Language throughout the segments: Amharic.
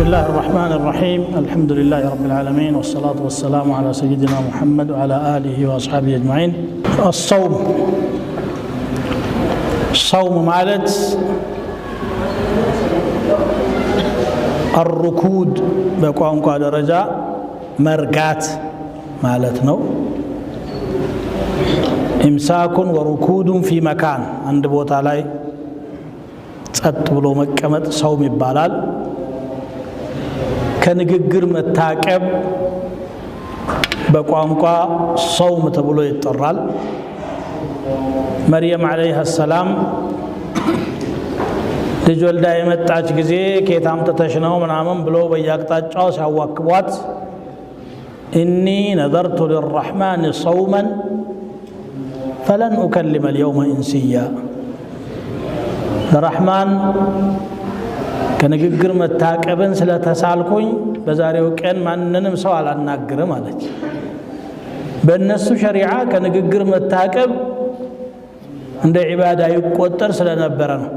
الله الرحمن الرحيم الحمد لله رب العالمين والصلاة والسلام على سيدنا محمد وعلى آله وأصحابه أجمعين. الصوم مالت الركود بقوانقوا درجة مرقات مالتنا إمساك وركود في مكان عند بوتا لاي ጸጥ ብሎ መቀመጥ ሶም ይባላል። ከንግግር መታቀብ በቋንቋ ሶም ተብሎ ይጠራል። መርየም አለይሃ ሰላም ልጅ ወልዳ የመጣች ጊዜ ከየት አምጥተሽ ነው ምናምን ብሎ በየአቅጣጫው ሲያዋክቧት ኢኒ ነዘርቱ ሊልረሕማን ሶውመን ፈለን ኡከልመ ልየውመ ኢንስያ ለረሕማን ከንግግር መታቀብን ስለተሳልኩኝ በዛሬው ቀን ማንንም ሰው አላናግርም አለች። በእነሱ ሸሪዓ ከንግግር መታቀብ እንደ ዒባዳ ይቆጠር ስለነበረ ነው።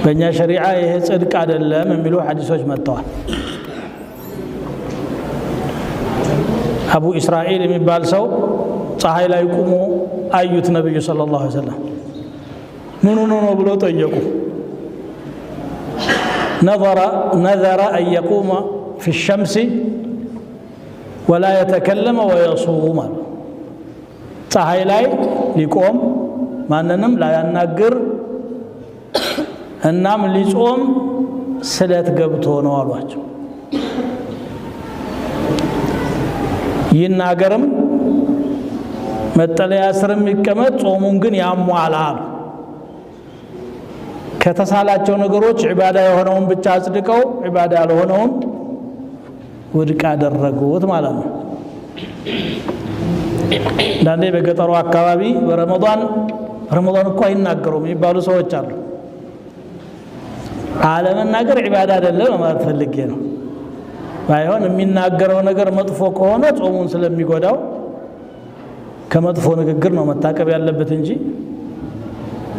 በእኛ ሸሪዓ ይሄ ጽድቅ አይደለም የሚሉ ሐዲሶች መጥተዋል። አቡ እስራኤል የሚባል ሰው ፀሐይ ላይ ቆሞ አዩት ነብዩ ሰለላሁ ዐለይሂ ወሰለም። ምን ሆኖ ነው ብሎ ጠየቁ። نذر أن يقوم في الشمس ولا يتكلم ويصوم ፀሐይ ላይ ሊቆም ማንንም ላያናግር እናም ሊጾም ስለት ገብቶ ነው አሏቸው። ይናገርም መጠለያ ስርም ይቀመጥ ጾሙን ግን ያሟላል። ከተሳላቸው ነገሮች ዒባዳ የሆነውን ብቻ አጽድቀው ዒባዳ ያልሆነውን ውድቅ አደረጉት ማለት ነው። ዳንዴ በገጠሩ አካባቢ በረመዳን እኮ አይናገሩም የሚባሉ ሰዎች አሉ። አለመናገር ዒባዳ አይደለም ማለት ፈልጌ ነው። ባይሆን የሚናገረው ነገር መጥፎ ከሆነ ጾሙን ስለሚጎዳው ከመጥፎ ንግግር ነው መታቀብ ያለበት እንጂ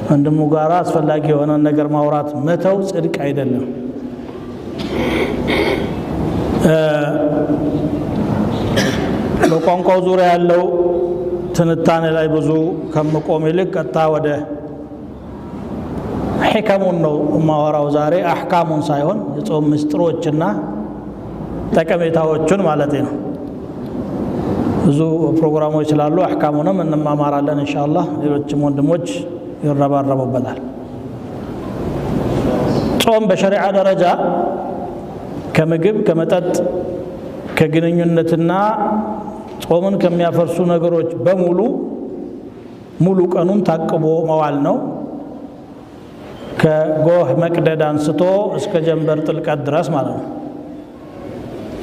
ወንድሙ ጋር አስፈላጊ የሆነ ነገር ማውራት መተው ጽድቅ አይደለም። በቋንቋው ዙሪያ ያለው ትንታኔ ላይ ብዙ ከመቆም ይልቅ ቀጥታ ወደ ሕከሙን ነው ማወራው ዛሬ፣ አሕካሙን ሳይሆን የጾም ምስጢሮችና ጠቀሜታዎቹን ማለት ነው። ብዙ ፕሮግራሞች ስላሉ አሕካሙንም እንማማራለን ኢንሻአላህ። ሌሎችም ወንድሞች ይረባረቡበታል። ጾም በሸሪዓ ደረጃ ከምግብ ከመጠጥ ከግንኙነትና ጾምን ከሚያፈርሱ ነገሮች በሙሉ ሙሉ ቀኑን ታቅቦ መዋል ነው። ከጎህ መቅደድ አንስቶ እስከ ጀንበር ጥልቀት ድረስ ማለት ነው።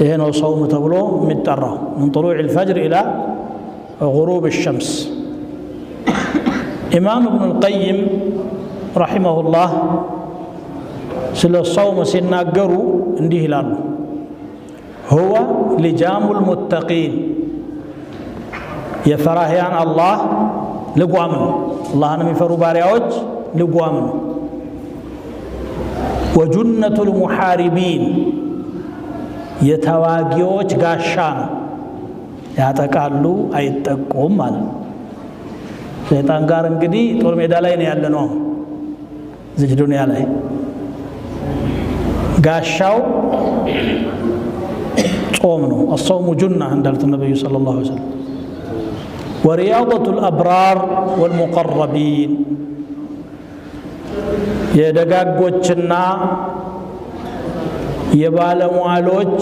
ይሄ ነው ሶም ተብሎ የሚጠራው። من طلوع الفجر إلى غروب الشمس። ኢማም ኢብኑል ቀይም ረሒመሁላህ ስለ ሶም ሲናገሩ እንዲህ ይላሉ። ሁወ ሊጃሙል ሙተቂን የፈራህያን አላህ ልጓም ነው። አላህን የሚፈሩ ባሪያዎች ልጓም ነው። ወጁነቱል ሙሓሪቢን የተዋጊዎች ጋሻ ነው። ያጠቃሉ አይጠቁም ማለት ነው። ሸይጣን ጋር እንግዲህ ጦር ሜዳ ላይ ነው ያለነው እዚህ ዱንያ ላይ። ጋሻው ጾም ነው። الصوم جنة እንዳሉት ነብዩ ሰለላሁ ዐለይሂ ወሰለም። ورياضة الأبرار والمقربين የደጋጎችና የባለሟሎች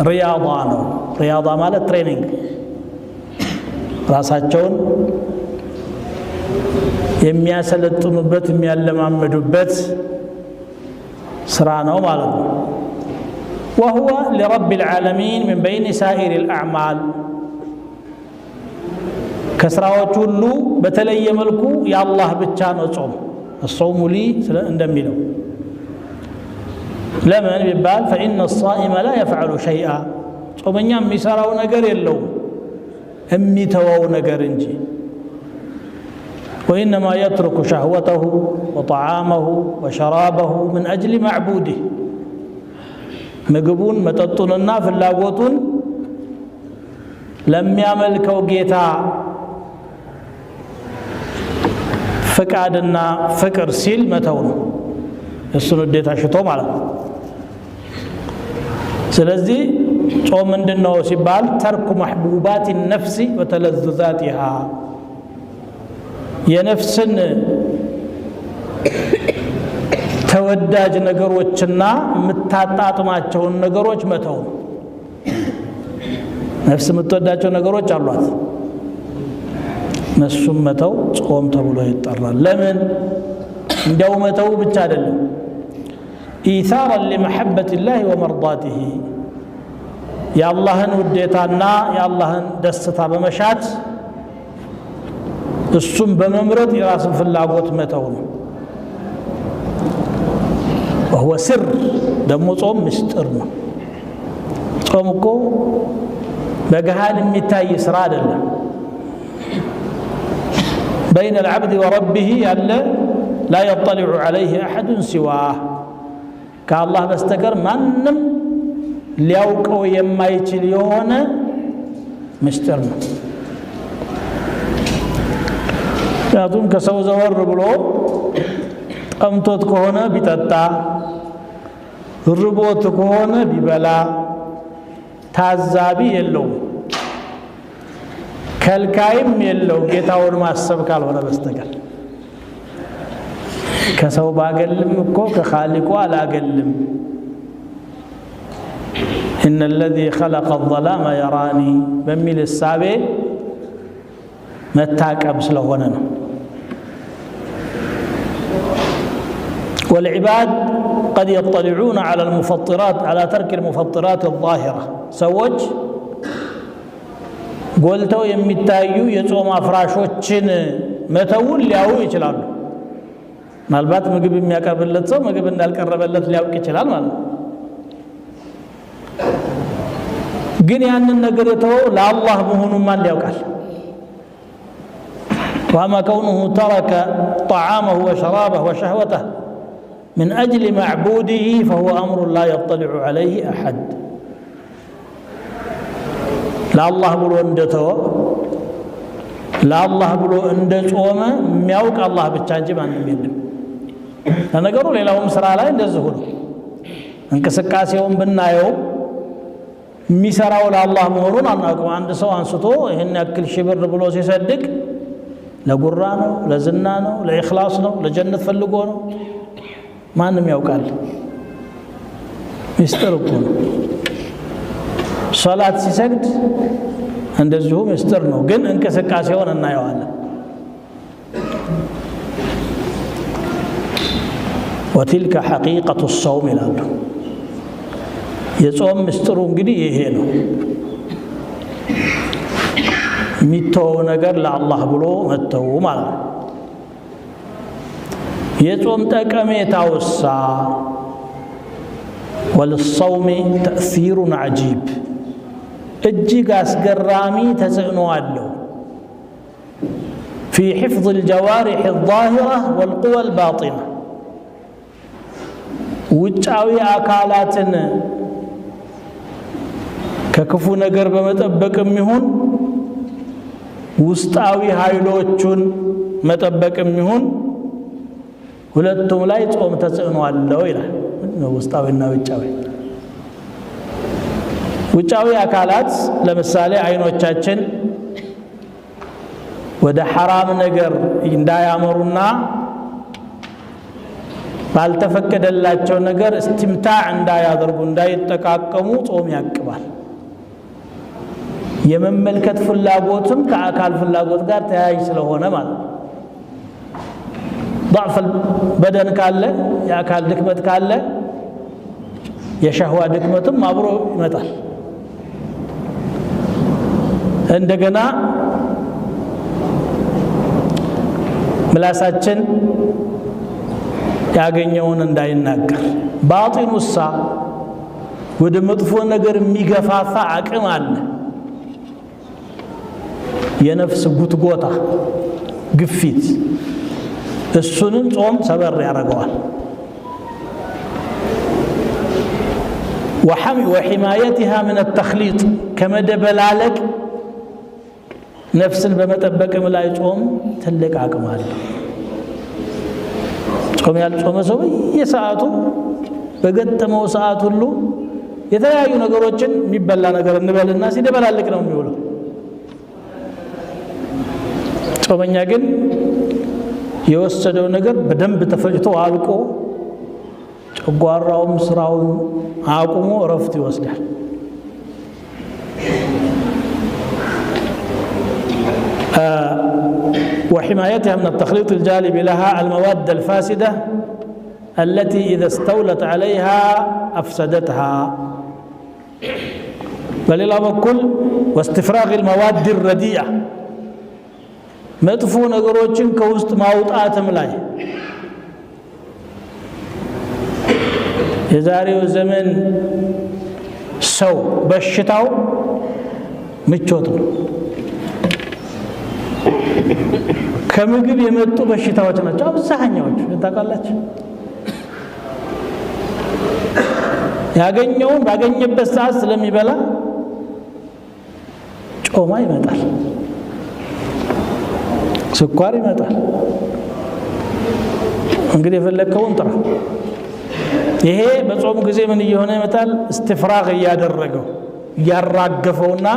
ሪያዳ ነው። ሪያዳ ማለት ትሬኒንግ፣ ራሳቸውን የሚያሰለጥኑበት የሚያለማመዱበት ስራ ነው ማለት ነው። وهو لرب العالمين من بين سائر الأعمال ከስራዎች ሁሉ በተለየ መልኩ የአላህ ብቻ ነው ጾም። الصوم لي እንደሚለው ለምን ቢባል فإن الصائم لا يفعل شيئا ጾመኛ የሚሰራው ነገር የለውም የሚተወው ነገር እንጂ። وإنما يترك شهوته وطعامه وشرابه من أجل معبوده ምግቡን መጠጡንና ፍላጎቱን ለሚያመልከው ጌታ ፍቃድና ፍቅር ሲል መተው ነው እሱን ውዴታ ሽቶ ማለት ነው ስለዚህ ጾም ምንድነው ሲባል ተርኩ محبوبات النفس وتلذذاتها የነፍስን ተወዳጅ ነገሮችና የምታጣጥማቸውን ነገሮች መተው ነፍስ የምትወዳቸው ነገሮች አሏት እነሱም መተው ጾም ተብሎ ይጠራል ለምን እንደው መተው ብቻ አይደለም ኢሳራ ለመሐበት الله ومرضاته የአላህን ውዴታና የአላህን ደስታ በመሻት እሱም በመምረጥ የራስን ፍላጎት መተው ነው وهو سر ደሞ ጾም ምስጢር ነው ጾም እኮ በገሃድ የሚታይ ስራ አይደለም بين العبد وربه ያለ لا يطلع عليه احد سواه ከአላህ በስተቀር ማንም ሊያውቀው የማይችል የሆነ ምስጢር ነው ያቱም ከሰው ዘወር ብሎ ጠምቶት ከሆነ ቢጠጣ ርቦት ከሆነ ቢበላ ታዛቢ የለው ከልካይም የለው ጌታውን ማሰብ ካልሆነ በስተቀር ከሰው ባገልም እኮ ከኻሊቁ አላገልም إن الذي خلق الظلام يراني በሚል እሳቤ መታቀብ ስለሆነ ነው والعباد قد يطلعون على المفطرات على ترك المفطرات الظاهرة ሰዎች ጎልተው የሚታዩ የጾም አፍራሾችን መተውን ሊያዩ ይችላሉ ምናልባት ምግብ የሚያቀርብለት ሰው ምግብ እንዳልቀረበለት ሊያውቅ ይችላል ማለት ግን ያንን ነገር የተወው ለአላህ መሆኑን ማን ያውቃል وما كونه ترك طعامه وشرابه وشهوته من أجل معبوده فهو أمر لا يطلع عليه أحد لا الله بلو اندتو لا الله بلو اندتوම የሚያውቅ አላህ ብቻ እንጂ ማንም የለም ለነገሩ ሌላውም ስራ ላይ እንደዚህ ነው እንቅስቃሴውን ብናየው የሚሰራው ለአላህ መሆኑን አናውቅም አንድ ሰው አንስቶ ይሄን ያክል ሽብር ብሎ ሲሰድቅ ለጉራ ነው ለዝና ነው ለኢኽላስ ነው ለጀነት ፈልጎ ነው ማንም ያውቃል ምስጢር እኮ ነው ሶላት ሲሰግድ እንደዚሁ ምስጢር ነው ግን እንቅስቃሴውን እናየዋለን وتلك حقيقة الصوم ይላሉ የጾም ምስጢሩ እንግዲህ ይሄ ነው የሚተው ነገር ለአላህ ብሎ መተው ማለት ነው የጾም ጠቀሜታውሳ وللصوم تأثير عجيب እጅግ አስገራሚ ተጽዕኖ አለው في حفظ الجوارح الظاهرة والقوى الباطنة ውጫዊ አካላትን ከክፉ ነገር በመጠበቅም ይሁን ውስጣዊ ኃይሎቹን መጠበቅም ይሁን ሁለቱም ላይ ጾም ተጽዕኖ አለው ይላል ውስጣዊና ውጫዊ አካላት ለምሳሌ አይኖቻችን ወደ حرام ነገር እንዳያመሩና ባልተፈቀደላቸው ነገር استمتاع እንዳያደርጉ እንዳይጠቃቀሙ ጾም ያቅባል የመመልከት ፍላጎትም ከአካል ፍላጎት ጋር ተያያዥ ስለሆነ ማለት ضعف البدن ካለ የአካል ድክመት ካለ የሸህዋ ድክመትም አብሮ ይመጣል እንደገና ምላሳችን ያገኘውን እንዳይናገር ባጢኑሳ ወደ መጥፎ ነገር የሚገፋፋ አቅም አለ የነፍስ ጉትጎታ ግፊት እሱንም ጾም ሰበር ያደርገዋል وحمايتها من التخليط كما دبلالك نفس بمطبق ملاي ጾም ትልቅ አቅም አለ ጾም ያልጾመ ሰው የሰዓቱ በገጠመው ሰዓት ሁሉ የተለያዩ ነገሮችን የሚበላ ነገር እንበልና ሲደበላልቅ ነው የሚውለው ጾመኛ ግን የወሰደው ነገር በደንብ ተፈጭቶ አልቆ ጨጓራውም ስራውን አቁሞ እረፍት ይወስዳል وحمايتها من التخليط الجالب لها المواد الفاسدة التي إذا استولت عليها أفسدتها بل إلى بكل واستفراغ المواد الرديئة مدفو نقروتشن كوست ماوطاتم لاي የዛሬው ዘመን ሰው በሽታው ምቾት ነው ከምግብ የመጡ በሽታዎች ናቸው አብዛኛዎቹ ታውቃላችሁ ያገኘውን ባገኘበት ሰዓት ስለሚበላ ጮማ ይመጣል ስኳር ይመጣል እንግዲህ የፈለከውን ጥራ ይሄ በጾም ጊዜ ምን እየሆነ ይመጣል استفراغ ያደረገው ያራገፈውና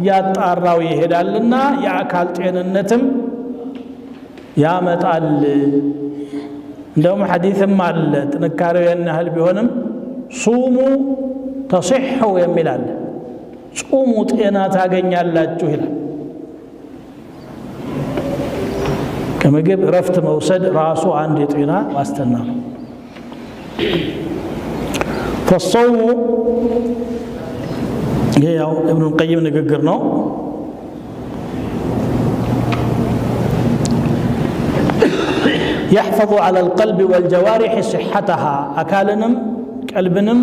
ያጣራው ይሄዳልና የአካል ጤንነትም ያመጣል እንደውም ሐዲስም አለ ጥንካሬው ያህል ቢሆንም ሱሙ تصحوا የሚላል ጾሙ ጤና ታገኛላችሁ ይላል ከምግብ ረፍት መውሰድ ራሱ አንድ የጤና ዋስትና ነው فالصوم هي ابن القيم ንግግር ነው يحفظ على القلب والجوارح صحتها አካልንም ቀልብንም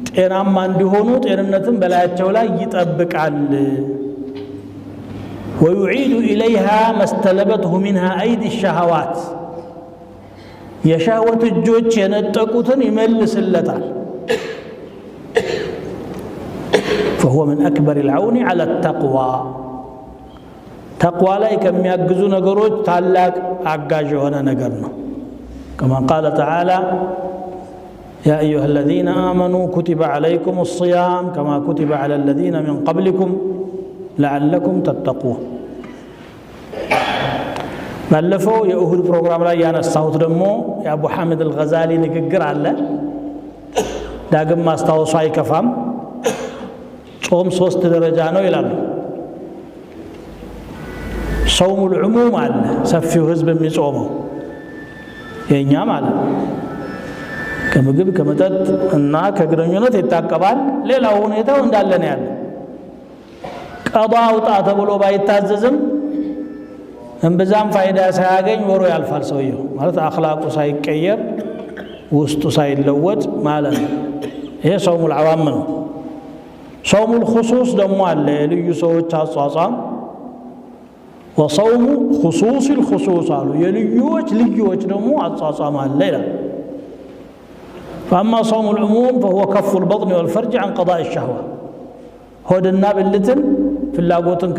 ጤናማ እንዲሆኑ ጤንነትን በላያቸው ላይ ይጠብቃል ويعيد إليها ما استلبته منها أيدي الشهوات የሻወት እጆች የነጠቁትን ይመልስለታል فهو من أكبر العون على التقوى تقوى ላይ ከሚያግዙ ነገሮች ታላቅ አጋዥ የሆነ ነገር ነው كما قال تعالى يا أيها الذين آمنوا كتب عليكم الصيام كما كتب على الذين من قبلكم لعلكم تتقون ባለፈው የኡሁድ ፕሮግራም ላይ ያነሳሁት ደግሞ የአቡ ሐሚድ አልገዛሊ ንግግር አለ ዳግም ማስታወሱ አይከፋም ጾም 3 ደረጃ ነው ይላሉ ጾሙል ዑሙም አለ ሰፊው ህዝብ የሚጾመው የኛ ማለት ከምግብ ከመጠጥ እና ከግንኙነት ይታቀባል ሌላው ሁኔታው እንዳለ ነው ያለው ቀዷ አውጣ ተብሎ ባይታዘዝም እንበዛም ፋይዳ ሳያገኝ ወሮ ያልፋል ሰውየው ማለት አኽላቁ ሳይቀየር ውስጡ ሳይለወጥ ማለት ነው ይሄ ጾሙል ዐዋም ነው ጾሙል ኹሱስ ደግሞ አለ ልዩ ሰዎች አጿጿም وصوم خصوص الخصوص አሉ ልዩዎች ደግሞ አጿጿም አለ ይላል فأما صوم العموم فهو كف البطن والفرج عن قضاء الشهوة ሆድና ብልትን ፍላጎትን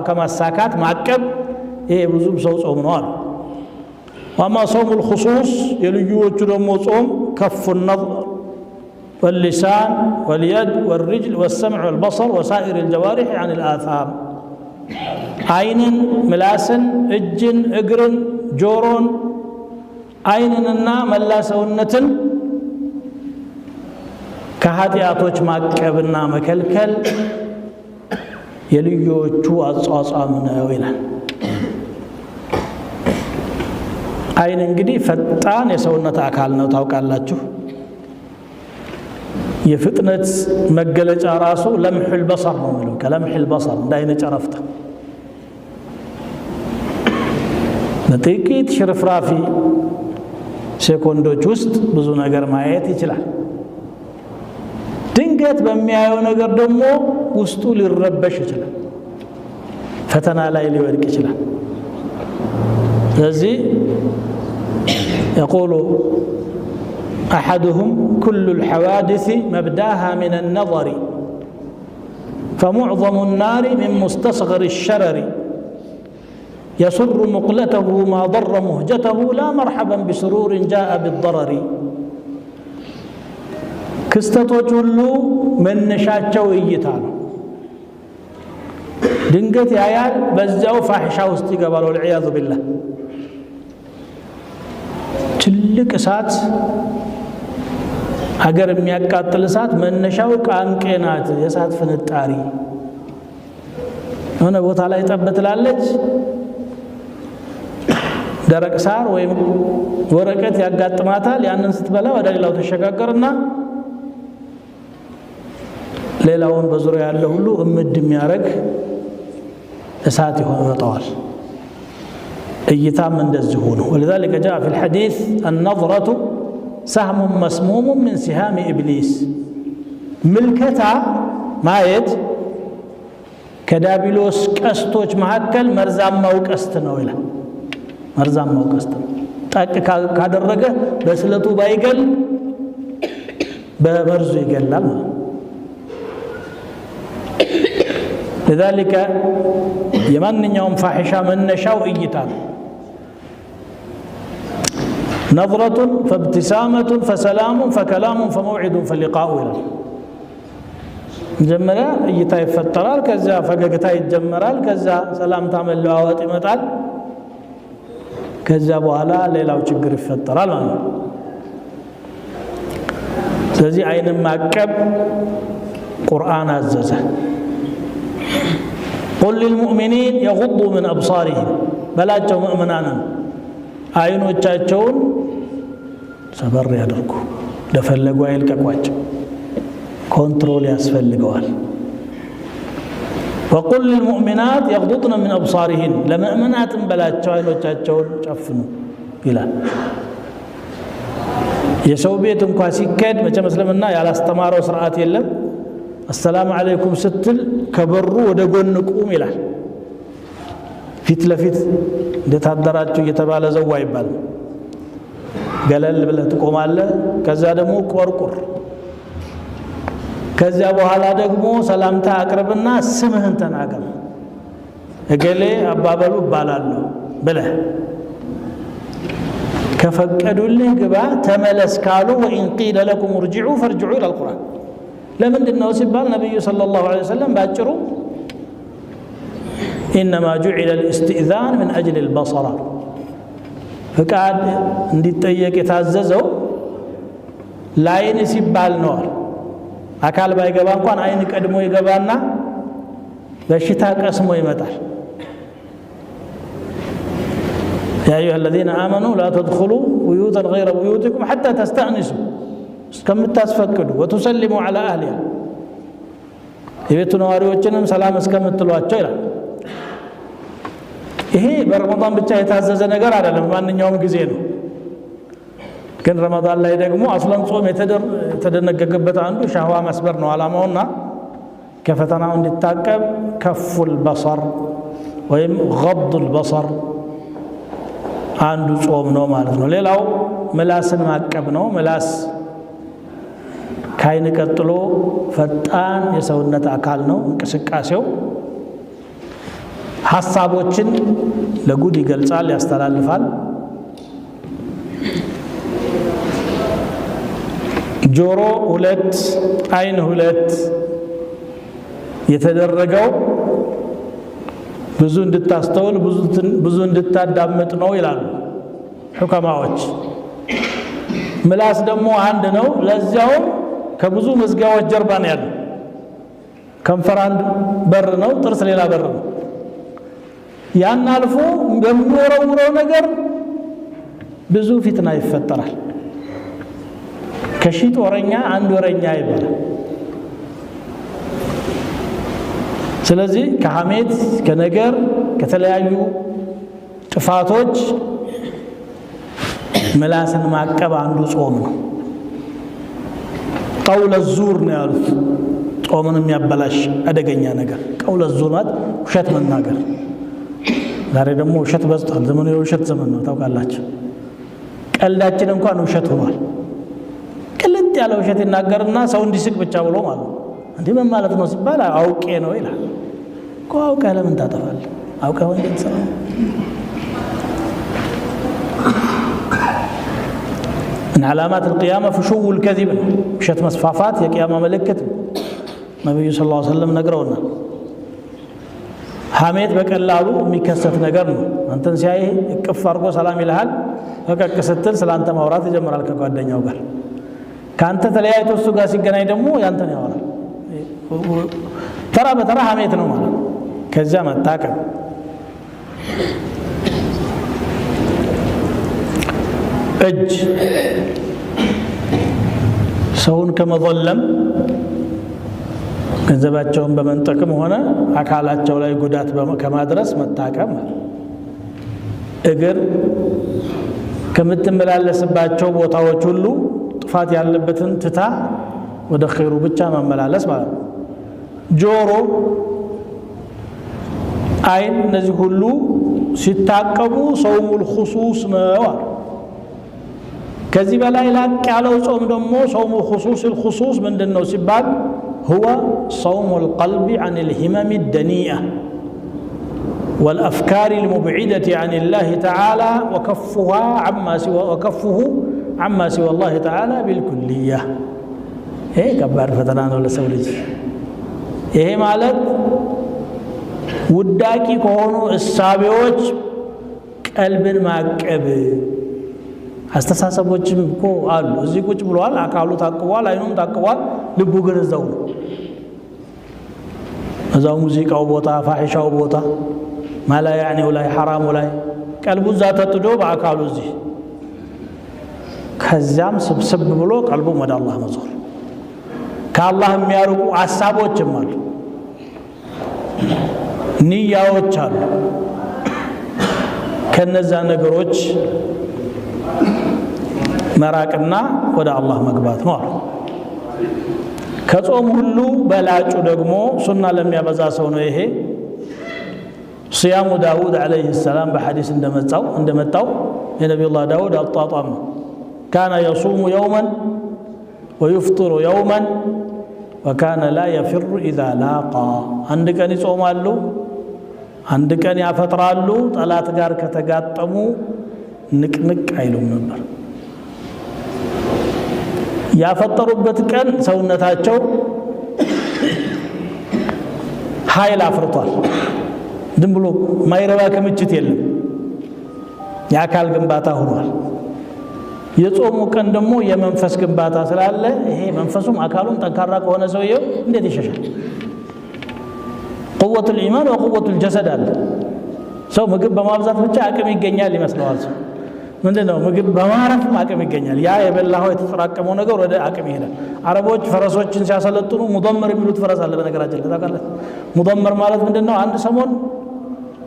ከማሳካት ማቀብ ይሄ ብዙ ሰው ጾም ነው አሉ وأما صوم الخصوص የልዩዎቹ ደግሞ ጾም كف النظر واللسان واليد والرجل والسمع والبصر وسائر الجوارح عن الآثام عينن ملاسن እጅን እግርን ጆሮን አይንንና መላ ሰውነትን ከኃጢአቶች ማቀብና መከልከል የልዩዎቹ አጿጿም ነው ይላል አይን እንግዲህ ፈጣን የሰውነት አካል ነው ታውቃላችሁ የፍጥነት መገለጫ ራሱ ለምሑል በصር ነው ማለት ከለምሑል በصር እንዳይነ ጨረፍታ በጥቂት ሽርፍራፊ ሴኮንዶች ውስጥ ብዙ ነገር ማየት ይችላል ድንገት በሚያየው ነገር ደግሞ ውስጡ ሊረበሽ ይችላል ፈተና ላይ ሊወድቅ ይችላል ስለዚህ يقول أحدهم كل الحوادث مبداها من النظر فمعظم النار من مستصغر الشرر يسر مقلته ما ضر مهجته لا مرحبا بسرور جاء بالضرر ክስተቶች ሁሉ መነሻቸው እይታ ነው ድንገት ያያል በዛው ፋሂሻ ውስጥ ይገባል ወልዒያዙ ቢላህ ትልቅ እሳት ሀገር የሚያቃጥል እሳት መነሻው ቃንቄ ናት የእሳት ፍንጣሪ ሆነ ቦታ ላይ ጠብትላለች ደረቅ ሳር ወይም ወረቀት ያጋጥማታል ያንን ስትበላ ወደ ሌላው ተሸጋገርና ሌላውን በዙሪያ ያለው ሁሉ እምድ የሚያረግ እሳት ይወጣዋል እይታም እንደዚሁ ነው ولذلك جاء في الحديث النظرة سهم مسموم من سهام إبليس ملكتا ማየት ከዳቢሎስ ቀስቶች መካከል መርዛማው ቀስት ነው ይላል መርዛማው ቀስት ጠቅ ካደረገ በስለቱ ባይገል በመርዙ ይገላል لذلك የማንኛውም ፋሂሻ መነሻው እይታ ነው نظرة فابتسامة فسلام فكلام فموعد فلقاء መጀመሪያ እይታ ይፈጠራል ከዛ ፈገግታ ይጀመራል ከዛ ሰላምታ መለዋወጥ ይመጣል ከዛ በኋላ ሌላው ችግር ይፈጠራል ማለት ነው ስለዚህ አይን ማቀብ ቁርአን አዘዘ قل للمؤمنين يغضوا من أبصارهم بلاቸው ሙእሚናንን አይኖቻቸውን ሰበር ያድርጉ ለፈለጉ አይልቀቋቸው ኮንትሮል ያስፈልገዋል وقل للمؤمنات يغضضن من أبصارهن ለሙእሚናት በላቸው አይኖቻቸውን ጨፍኑ ይላል የሰው ቤት እንኳን ሲከድ መቼም እስልምና ያላስተማረው ስርዓት የለም السلام عليكم ስትል ከበሩ ወደ ጎን ቁም ይላል ፊት ለፊት እንደታደራችሁ እየተባለ ዘው አይባልም ገለል ብለህ ትቆማለህ ከዛ ደግሞ ቆርቁር ከዛ በኋላ ደግሞ ሰላምታ አቅርብና ስምህን ተናገር እገሌ አባበሉ ባላለሁ ብለህ ከፈቀዱልህ ግባ ተመለስ ካሉ وإن قيل لكم ارجعوا فارجعوا إلى القرآن ለምንድነው ሲባል ነብዩ ሰለላሁ ዐለይሂ ወሰለም ባጭሩ انما جعل الاستئذان من اجل البصر ፍቃድ እንዲጠየቅ የታዘዘው ላይን ሲባል ነው አካል ባይገባ እንኳን አይን ቀድሞ ይገባና በሽታ ቀስሞ ይመጣል يا ايها الذين امنوا لا تدخلوا بيوتا غير بيوتكم حتى تستأنسوا እስከምታስፈቅዱ وتسلموا على اهلها የቤቱ ነዋሪዎችንም ሰላም እስከምትሏቸው ይላል ይሄ በረመዳን ብቻ የታዘዘ ነገር አይደለም ማንኛውም ጊዜ ነው ግን ረመዳን ላይ ደግሞ አስለን ጾም የተደነገገበት አንዱ ሻህዋ መስበር ነው አላማውና ከፈተናው እንዲታቀብ ከፉል በصር ወይም غض البصر አንዱ ጾም ነው ማለት ነው ሌላው ምላስን ማቀብ ነው ምላስ ካይን ቀጥሎ ፈጣን የሰውነት አካል ነው እንቅስቃሴው ሐሳቦችን ለጉድ ይገልጻል ያስተላልፋል ጆሮ ሁለት አይን ሁለት የተደረገው ብዙ እንድታስተውል ብዙ እንድታዳምጥ ነው ይላሉ ሑከማዎች ምላስ ደግሞ አንድ ነው ለዚያው ከብዙ መዝጊያዎች ጀርባ ነው ያለው ከንፈር አንድ በር ነው ጥርስ ሌላ በር ነው ያን አልፎ በሚወረውረው ነገር ብዙ ፊትና ይፈጠራል ከሺት ወረኛ አንድ ወረኛ ይባላል ስለዚህ ከሐሜት ከነገር ከተለያዩ ጥፋቶች ምላስን ማቀብ አንዱ ጾም ነው ቀውለ ዙር ነው ያሉት ጾምን የሚያበላሽ አደገኛ ነገር ቀውለ ዙር ማለት ውሸት መናገር ዛሬ ደግሞ ውሸት በዝቷል ዘመኑ የውሸት ዘመን ነው ታውቃላችሁ ቀልዳችን እንኳን ውሸት ሆኗል ያለ ውሸት ይናገርና ሰው እንዲስቅ ብቻ ብሎ ማለት ነው። እንዴ ምን ማለት ነው ሲባል አውቄ ነው ይላል። እኮ አውቀህ ለምን ታጠፋለህ? አውቀህ ወንጀል ሰራ። من علامات القيامة فشو الكذب ውሸት መስፋፋት የቂያማ ምልክት ነብዩ ሰለላሁ ዐለይሂ ወሰለም ነግረውና ሐሜት በቀላሉ የሚከሰት ነገር ነው። አንተን ሲያይ እቅፍ አድርጎ ሰላም ይልሃል። ፈቀቅ ስትል ስላንተ ማውራት ይጀምራል ከጓደኛው ጋር። ካንተ ተለያይቶ እሱ ጋር ሲገናኝ ደግሞ ያንተን ያወራል። ተራ በተራ ሐሜት ነው ማለት። ከዛ መታቀብ እጅ ሰውን ከመظلም ገንዘባቸውን በመንጠቅም ሆነ አካላቸው ላይ ጉዳት ከማድረስ መታቀብ ማለት። እግር ከምትመላለስባቸው ቦታዎች ሁሉ ጥፋት ያለበትን ትታ ወደ ኸይሩ ብቻ መመላለስ ማለት ነው። ጆሮ፣ አይን፣ እነዚህ ሁሉ ሲታቀቡ ሰውሙል ኹሱስ ነው። ከዚህ በላይ ላቅ ያለው ጾም ደግሞ ሰውሙ ኹሱሲል ኹሱስ ምንድነው ሲባል هو صوم القلب عن الهمم الدنيئة والأفكار المبعدة عن الله تعالى وكفه عما سوى الله تعالى بالكلية. إيه كبار فتنان ولا سولج. إيه مالك وداكي كونو السابيوج قلب ማቀብ አስተሳሰቦችም እኮ አሉ። እዚህ ቁጭ ብሏል፣ አካሉ ታቅቧል፣ አይኑም ታቅቧል፣ ልቡ ግን እዛው ነው። እዛው ሙዚቃው ቦታ፣ ፋሒሻው ቦታ፣ ማላ ያኔው ላይ፣ ሐራሙ ላይ ቀልቡ እዛ ተጥዶ በአካሉ እዚህ። ከዚያም ስብስብ ብሎ ቀልቡ ወደ አላህ መዞር። ከአላህ የሚያርቁ ሐሳቦችም አሉ፣ ንያዎች አሉ። ከነዛ ነገሮች መራቅና ወደ አላህ መግባት ነው። ከጾም ሁሉ በላጩ ደግሞ ሱና ለሚያበዛ ሰው ነው ይሄ። صيام داود عليه السلام بحديث እንደመጣው የነብዩላህ ዳውድ አጣጣም كان يصوم يوما ويفطر يوما وكان لا يفر اذا لاقى አንድ ቀን ይጾማሉ፣ አንድ ቀን ያፈጥራሉ። ጠላት ጋር ከተጋጠሙ ንቅንቅ አይሉም ነበር። ያፈጠሩበት ቀን ሰውነታቸው ኃይል አፍርቷል። ዝም ብሎ ማይረባ ክምችት የለም፣ የአካል ግንባታ ሆኗል። የጾሙ ቀን ደግሞ የመንፈስ ግንባታ ስላለ ይሄ መንፈሱም አካሉም ጠንካራ ከሆነ ሰውየው እንዴት ይሸሻል? قوة الإيمان وقوة الجسد አለ። ሰው ምግብ በማብዛት ብቻ አቅም ይገኛል ይመስለዋል። ሰው ምንድነው ምግብ በማረፍ አቅም ይገኛል። ያ የበላው የተጠራቀመው ነገር ወደ አቅም ይሄዳል። አረቦች ፈረሶችን ሲያሰለጥኑ ሙደመር የሚሉት ፈረስ አለ። በነገራችን ላይ ታውቃለህ፣ ሙደመር ማለት ምንድነው? አንድ ሰሞን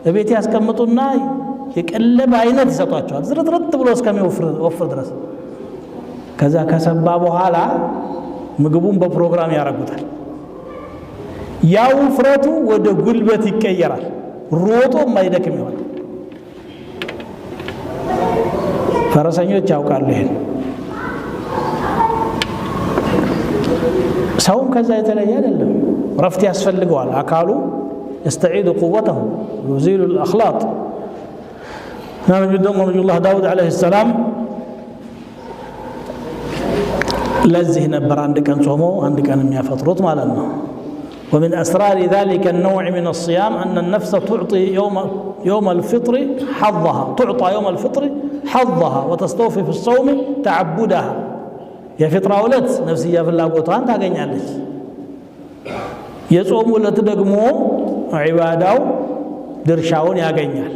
በቤት ያስቀምጡና የቀለበ አይነት ይሰጧቸዋል፣ ዝርጥርጥ ብሎ እስከሚወፍር ድረስ። ከዛ ከሰባ በኋላ ምግቡን በፕሮግራም ያረጉታል። ያው ውፍረቱ ወደ ጉልበት ይቀየራል፣ ሮጦ የማይደክም ይሆናል። ፈረሰኞች ያውቃሉ ይሄን። ሰውም ከዛ የተለየ አይደለም፣ ረፍት ያስፈልገዋል። አካሉ يستعيد قوته ويزيل الأخلاط. نبي الله داود عليه السلام لزه نبر عندك أن صومه عندك أن يفطرط مالنا. ومن أسرار ذلك النوع من الصيام أن النفس تعطي يوم الفطر حظها، تعطى يوم الفطر حظها وتستوفي في الصوم تعبدها. يا فطر أولاد نفسية في الله قطان تاقين عليك يصوم ولا تدقمو عباداو درشاون ياقينيال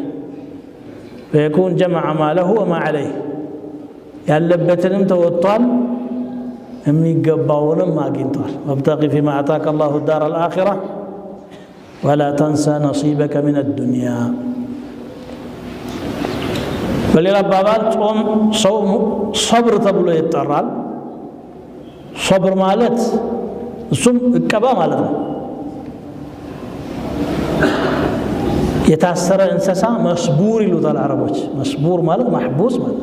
فيكون جمع ماله وما عليه ያለበትንም ተወጥቷል የሚገባውንም አግኝቷል وابتغي فيما آتاك الله الدار الآخرة ولا تنسى نصيبك من الدنيا በሌላ አባባል ጾም ሰው ሶብር ተብሎ ይጠራል ሶብር ማለት እሱም እቀባ ማለት ነው የታሰረ እንስሳ መስቡር ይሉታል አረቦች መስቡር ማለት ማህቡስ ማለት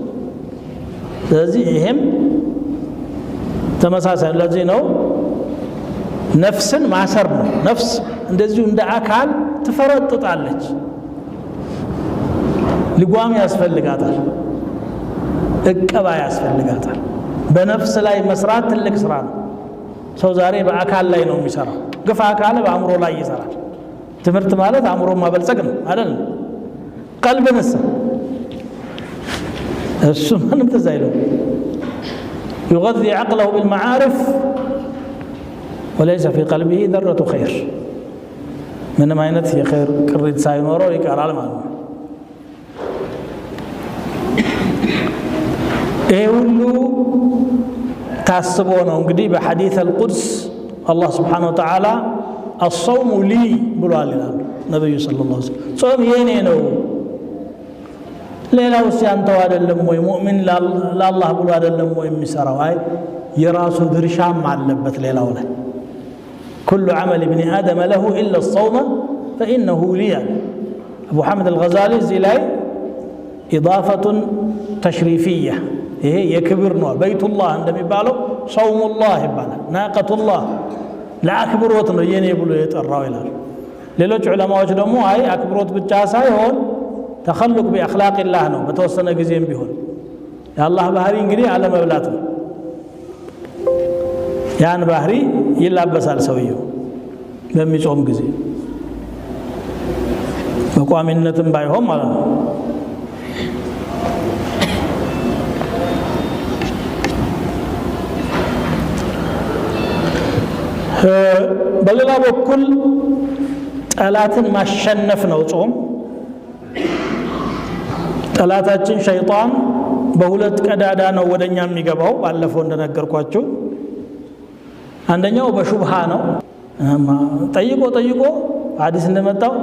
ስለዚህ ይሄም ተመሳሳይ ለዚህ ነው ነፍስን ማሰር ነው ነፍስ እንደዚሁ እንደ አካል ትፈረጥጣለች ልጓም ያስፈልጋታል እቀባ ያስፈልጋታል በነፍስ ላይ መስራት ትልቅ ስራ ነው ሰው ዛሬ በአካል ላይ ነው የሚሰራው ግፋ አካል በአእምሮ ላይ ይሰራል ትምህርት ማለት አእምሮ ማበልጸግ ነው አይደል ቀልብንስ እሱ ምንም ተዛይለው يغذي عقله بالمعارف وليس في قلبه ذرة خير من ما ينت في خير كريت ساينورو يقرال ማለት ነው ሁሉ ታስቦ ነው እንግዲህ በሐዲስ القدس الله سبحانه وتعالى الصوم لي ብሏል ይላል ነብዩ ሰለላሁ ዐለይሂ ወሰለም ጾም የኔ ነው ሌላው ሲያንተው አይደለም ወይ ሙእሚን ለአላህ ብሎ አይደለም ወይ የሚሰራው አይ የራሱ ድርሻም አለበት ሌላው ላይ كل عمل ابن آدم له إلا الصوم فإنه لي أبو حامد الغزالي زلاي إضافة تشريفية إيه يكبر نوع بيت الله عندما يبالو صوم الله يبالا ناقة الله لا أكبروت يني يبلو يتقرأوا إلى ሌሎች ዑለማዎች ደግሞ አይ አክብሮት ብቻ ሳይሆን ተخلق بأخلاق الله ነው በተወሰነ ጊዜም ቢሆን የአላህ ባህሪ እንግዲህ አለ መብላት ነው ያን ባህሪ ይላበሳል ሰውየው በሚጾም ጊዜ በቋሚነትም ባይሆን ማለት ነው በሌላ በኩል ጠላትን ማሸነፍ ነው ጾም ጠላታችን ሸይጣን በሁለት ቀዳዳ ነው ወደኛ የሚገባው ባለፈው እንደነገርኳችሁ አንደኛው በሹብሃ ነው ጠይቆ ሐዲስ እንደመጣው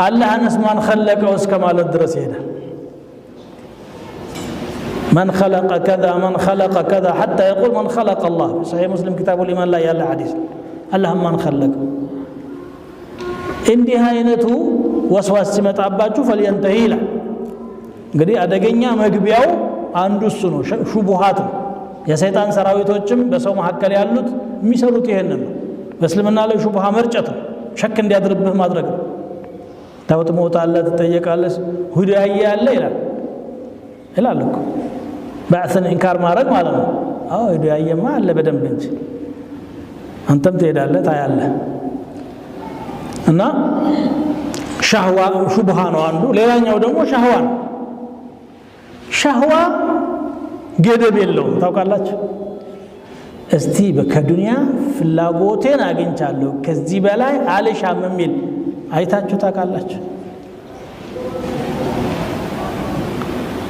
አላህንስ ማን خلقው እስከ ማለት ድረስ ይሄዳል من خلق كذا من خلق كذا حتى يقول من خلق الله صحيح مسلم كتاب الإيمان لا يلا حديث الله من خلقه እንዲህ አይነቱ ወስዋስ ሲመጣባችሁ فلينتهي ይላል እንግዲህ አደገኛ መግቢያው አንዱ እሱ ነው ሹብሃት ነው የሰይጣን ሰራዊቶችም በሰው መሐከል ያሉት የሚሰሩት ይሄንን ነው በእስልምና ላይ ሹብሃ መርጨት ነው ሸክ እንዲያድርብህ ማድረግ ነው ታውት ሞታለ ተጠየቃለስ ሁዳያ ያለ ይላል እኮ ባዕስን ኢንካር ማድረግ ማለት ነው አዎ ሁዳያማ አለ በደንብ እንጂ አንተም ትሄዳለህ ታያለህ እና ሻህዋ ሹብሃ ነው አንዱ ሌላኛው ደግሞ ሻህዋ ነው ሻህዋ ገደብ የለውም ታውቃላችሁ እስቲ በከዱንያ ፍላጎቴን አግኝቻለሁ ከዚህ በላይ አልሻም የሚል አይታችሁ ታውቃላችሁ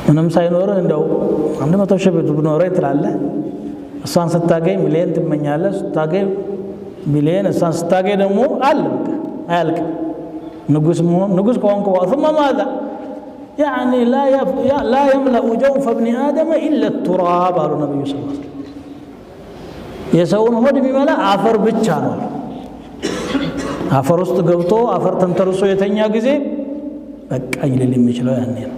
ምንም ሳይኖርህ እንደው 100 ሺህ ብኖረኝ ትላለህ እሷን ስታገኝ ሚሊዮን ትመኛለህ ስታገኝ ሚሊዮን እሷን ስታገኝ ደግሞ አለ በቃ አያልቅም ንጉስ ከሆንክ ثم ماذا يعني لا يملأ جوف ابن آدم إلا التراب قال النبي صلى الله عليه وسلم የሰውን ሆድ የሚመላ አፈር ብቻ ነው አፈር ውስጥ ገብቶ አፈር ተንተርሶ የተኛ ጊዜ በቃ ይልል የሚችለው ያኔ ነው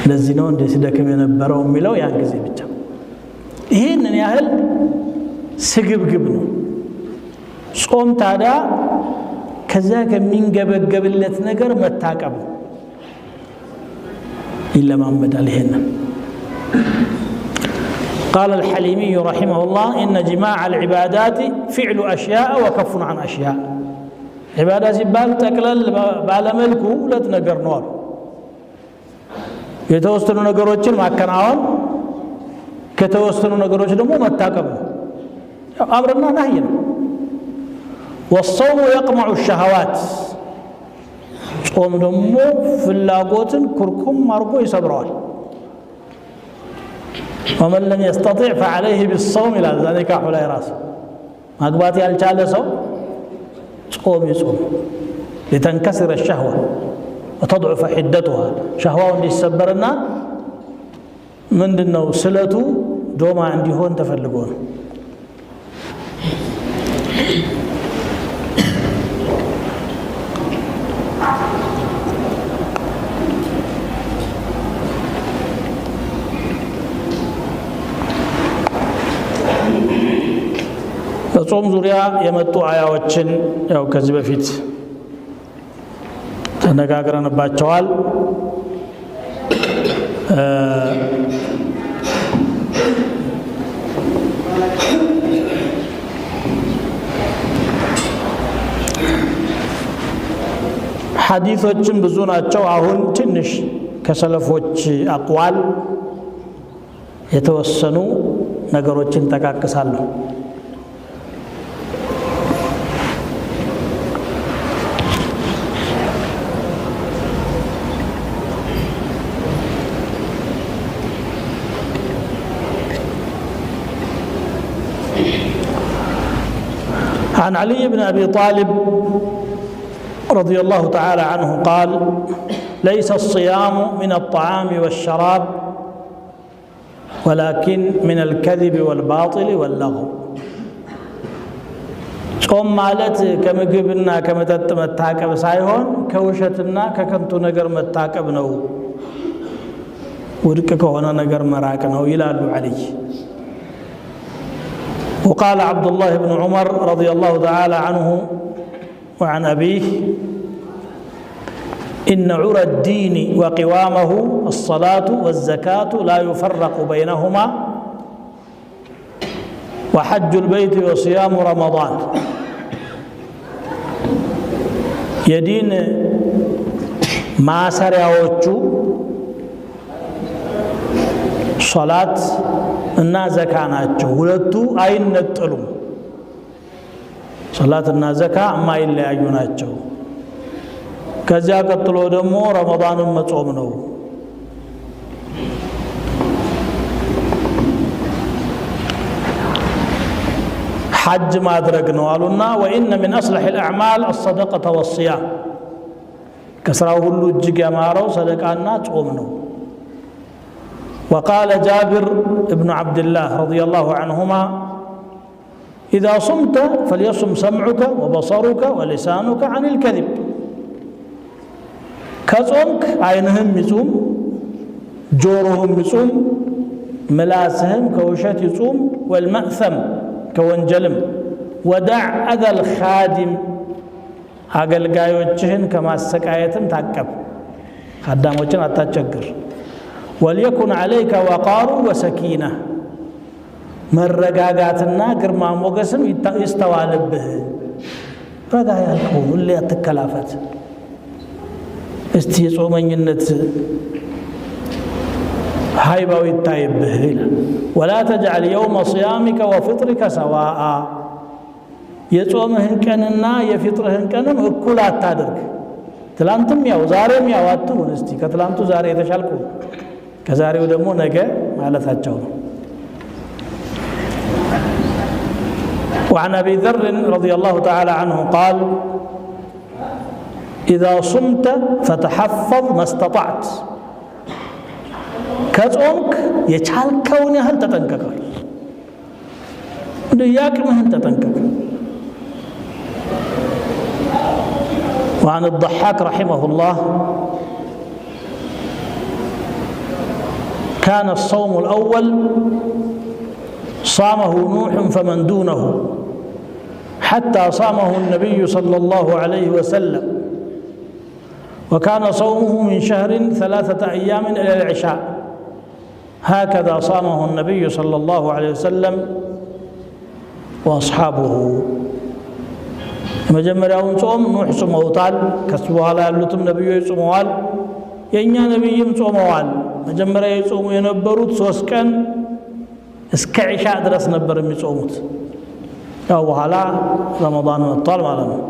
ለዚህ ነው እንደ ሲደክም የነበረው የሚለው ያን ጊዜ ብቻ ይሄንን ያህል ስግብግብ ነው ጾም ታዲያ ከዛ ከሚንገበገብለት ነገር መታቀብ ይለማመዳል ይሄንን قال الحليمي رحمه الله إن جماع العبادات فعل أشياء وكف عن أشياء عبادة سبال تقلل بالملكو لا تنقر نور يتوسطنوا نقروتشن مع كناون كتوسطنوا نقروتش دمو متاكب أمرنا نهينا والصوم يقمع الشهوات صوم دمو فلاقوتن كركم مرقو يصبرون ومن لم يستطيع فعليه بالصوم إلى ذلك حلي راسه مقباتي الجال سو صوم يصوم لتنكسر الشهوة وتضعف حدتها شهوة يسبرنا من دنو سلته دوما عندي هون تفلقون በጾም ዙሪያ የመጡ አያዎችን ያው ከዚህ በፊት ተነጋግረንባቸዋል። ሐዲሶችን ብዙ ናቸው። አሁን ትንሽ ከሰለፎች አቅዋል የተወሰኑ ነገሮችን ተቃቅሳለሁ። عن علي بن أبي طالب رضي الله تعالى عنه قال: ليس الصيام من الطعام والشراب ولكن من الكذب والباطل واللغو. ጾም ማለት ከምግብና ከመጠጥ መታቀብ ሳይሆን ከውሸትና ከከንቱ ነገር መታቀብ ነው፣ ውድቅ ከሆነ ነገር መራቅ ነው ይላሉ علي. وقال عبد الله بن عمر رضي الله تعالى عنه وعن أبيه: إن عرى الدين وقوامه الصلاة والزكاة لا يفرق بينهما وحج البيت وصيام رمضان. يدين ما سريعوچو صلاة እና ዘካ ናቸው። ሁለቱ አይነጠሉም። ሶላትና ዘካ የማይለያዩ ናቸው። ከዚያ ቀጥሎ ደግሞ ረመዳንን መጾም ነው። ሐጅ ማድረግ ነው አሉና وإن من أصلح الأعمال الصدقة والصيام ከስራው ሁሉ እጅግ ያማረው ሰደቃና ጾም ነው። وقال جابر بن عبد الله رضي الله عنهما: إذا صمت فليصم سمعك وبصرك ولسانك عن الكذب. كصومك عينهم يصوم، جورهم يصوم، ملاسهم كوشت يصوم، والمأثم كونجلم. ودع أذى الخادم أقل قايوتشهن كما السكايتم تعقب خداموتشن أتاتشقر. وليكن عليك وقار وسكينة مرقاقاتنا قرما موقسم يستوالب به رقايا الكون اللي اتكلافت استيصوا من ينت هايبا ويتايب به. ولا تجعل يوم صيامك وفطرك سواء يصومهن كننا يفطرهن كنم اكلات تادرك تلانتم ياو زاريم ياو اتون استي كتلانتو زاري يتشالكو كزاريو دمو نجا مالتاچو. وعن أبي ذر رضي الله تعالى عنه قال: إذا صمت فتحفظ ما استطعت. كصومك يچالكون يحل تطنقق ياكمهن تطنقق. وعن الضحاك رحمه الله: كان الصوم الأول صامه نوح فمن دونه حتى صامه النبي صلى الله عليه وسلم، وكان صومه من شهر 3 أيام إلى العشاء، هكذا صامه النبي صلى الله عليه وسلم وأصحابه. መጀመሪያውን ጾም ኑህ ጾመውታል። ከሱ በኋላ ያሉትም ነብዮች ጾመዋል። የኛ ነብይም ጾመዋል። መጀመሪያ የጾሙ የነበሩት 3 ቀን እስከ ዒሻ ድረስ ነበር የሚጾሙት። ያው በኋላ ረመዳን መጥቷል ማለት ነው።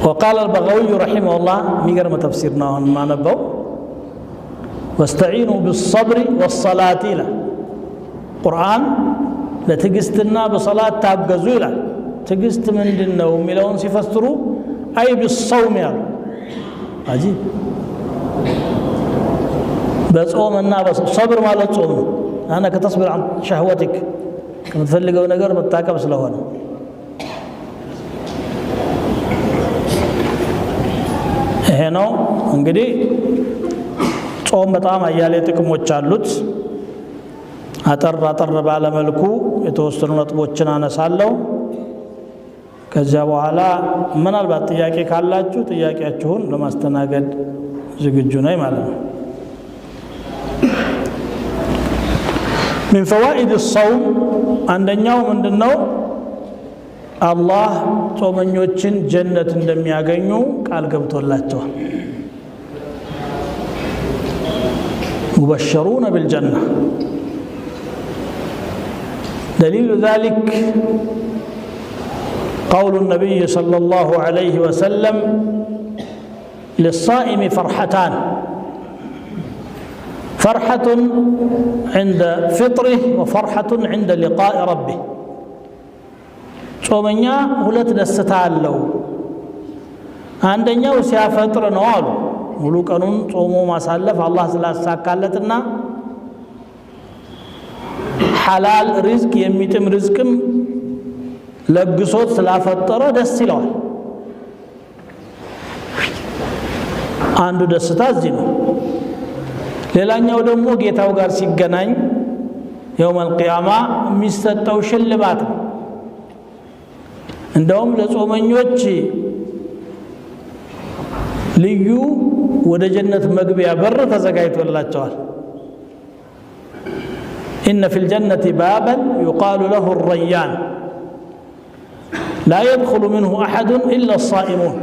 وقال البغوي رحمه الله ميغر تفسيرنا ما نبو: واستعينوا بالصبر والصلاة له. قرآن لتجستنا بصلاة تابجزوا له. تجست من دنا وملون سيفسروا أي بالصوم يعني. عجيب. بس أومنا بس صبر ما لا تصوم أنا كتصبر عن شهوتك كما تفلقوا نقر متاكب سلوان هنا እንግዲህ ጾም በጣም አያሌ ጥቅሞች አሉት አጠር ባለ መልኩ የተወሰኑ ነጥቦችን አነሳለሁ ከዚያ በኋላ ምናልባት ጥያቄ ካላችሁ ጥያቄያችሁን ለማስተናገድ ዝግጁ ነኝ ማለት ነው من فوائد الصوم አንደኛው ምንድነው አላህ ጾመኞችን ጀነት እንደሚያገኙ ቃል ገብቶላቸዋል مبشرون بالجنة دليل ذلك قول النبي صلى الله عليه وسلم للصائم فرحتان فرحة عند فطره وفرحة عند لقاء ربه ጾመኛ ሁለት ደስታ አለው አንደኛው ሲያፈጥር ነው አሉ ሙሉ ቀኑን ጾሞ ማሳለፍ አላህ ስላሳካለትና ሐላል ሪዝቅ የሚጥም ሪዝቅም ለግሶት ስላፈጠረ ደስ ይለዋል አንዱ ደስታ እዚህ ነው ሌላኛው ደግሞ ጌታው ጋር ሲገናኝ يوم القيامة የሚሰጠው ሽልማት ነው እንደውም ለጾመኞች ልዩ ወደ ጀነት መግቢያ በር ተዘጋጅቶላቸዋል إن في الجنة بابا يقال له الريان لا يدخل منه أحد إلا الصائمون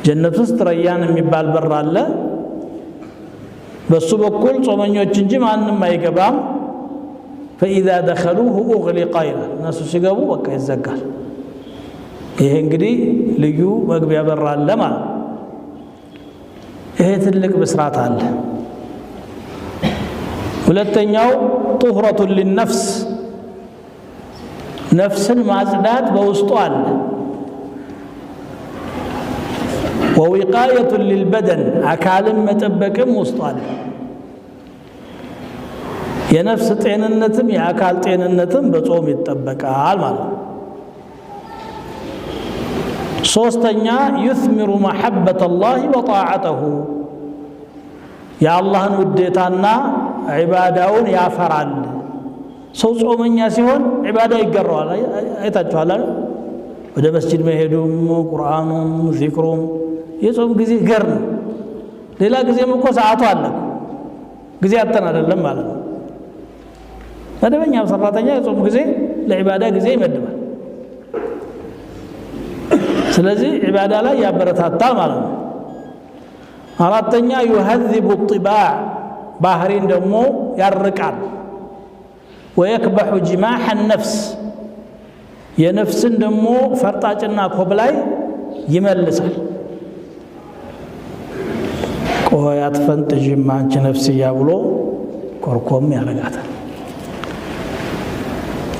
جنة ውስጥ ريان የሚባል በር አለ በሱ በኩል ጾመኞች እንጂ ማንንም አይገባም فإذا دخلوه أغلق ይላል እነሱ ሲገቡ በቃ ይዘጋል ይሄ እንግዲህ ልዩ መግቢያ በር አለ ማለት ይሄ ትልቅ ብስራት አለ ሁለተኛው طهرة للنفس ነፍስን ማጽዳት በውስጡ አለ ووقاية للبدن አካልን መጠበቅም ውስጡ አለ የነፍስ ጤንነትም የአካል ጤንነትም በጾም ይጠበቃል ማለት ነው ሶስተኛ يثمر محبة الله وطاعته يا الله ውዴታና ዒባዳውን ያፈራል ሰው ጾመኛ ሲሆን ዒባዳ ይገረዋል አይታችኋል ወደ መስጂድ መሄዱም ቁርአኑም ዚክሩም የጾም ጊዜ ገር ነው ሌላ ጊዜም እኮ ሰዓቱ አለ ጊዜ አጥተን አይደለም ማለት ነው መደበኛው ሰራተኛ የጾም ጊዜ ለዒባዳ ጊዜ ይመድባል ስለዚህ ዒባዳ ላይ ያበረታታል ማለት ነው አራተኛ يهذب الطباع ባህሪን ደግሞ ያርቃል ويكبح جماح النفس የነፍስን ደግሞ ፈርጣጭና ኮብላይ ይመልሳል ቆያት ፈንጥጅማ አንቺ ነፍስያ ብሎ ኮርኮም ያረጋታል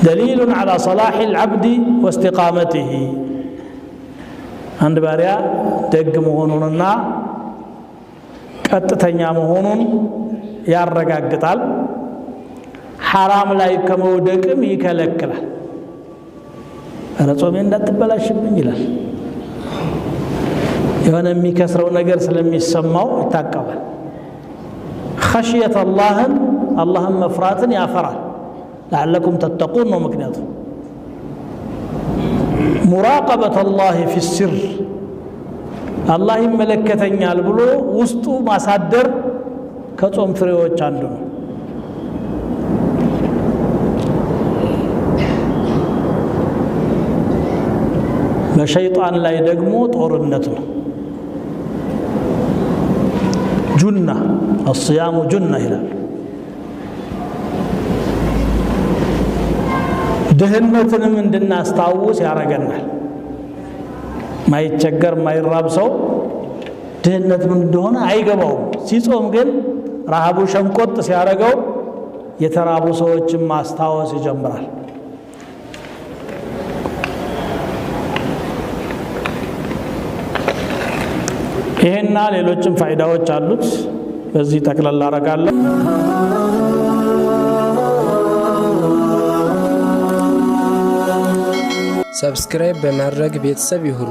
دليل على صلاح العبد واستقامته አንድ ባሪያ ደግ መሆኑንና ቀጥተኛ መሆኑን ያረጋግጣል حرام ላይ ከመውደቅም ይከለክላል ረጾሜ እንዳትበላሽብኝ ይላል የሆነ የሚከስረው ነገር ስለሚሰማው ይታቀባል خشية الله መፍራትን ያፈራል لعلكم تتقون ነው ምክንያቱ مراقبة الله في السر الله ይመለከተኛል ብሎ ውስጡ ማሳደር ከጾም ፍሬዎች አንዱ ነው በሸይጣን ላይ ደግሞ ጦርነት ነው ጁና الصيام ጁና ይላል ድህነትንም እንድናስታውስ ያረጋናል ማይቸገር ማይራብ ሰው ድህነት ምን እንደሆነ አይገባውም ሲጾም ግን ረሃቡ ሸንቆጥ ሲያረጋው የተራቡ ሰዎችን ማስታወስ ይጀምራል ይሄና ሌሎችም ፋይዳዎች አሉት በዚህ ተክለላ አረጋለሁ ሰብስክራይብ በማድረግ ቤተሰብ ይሁኑ።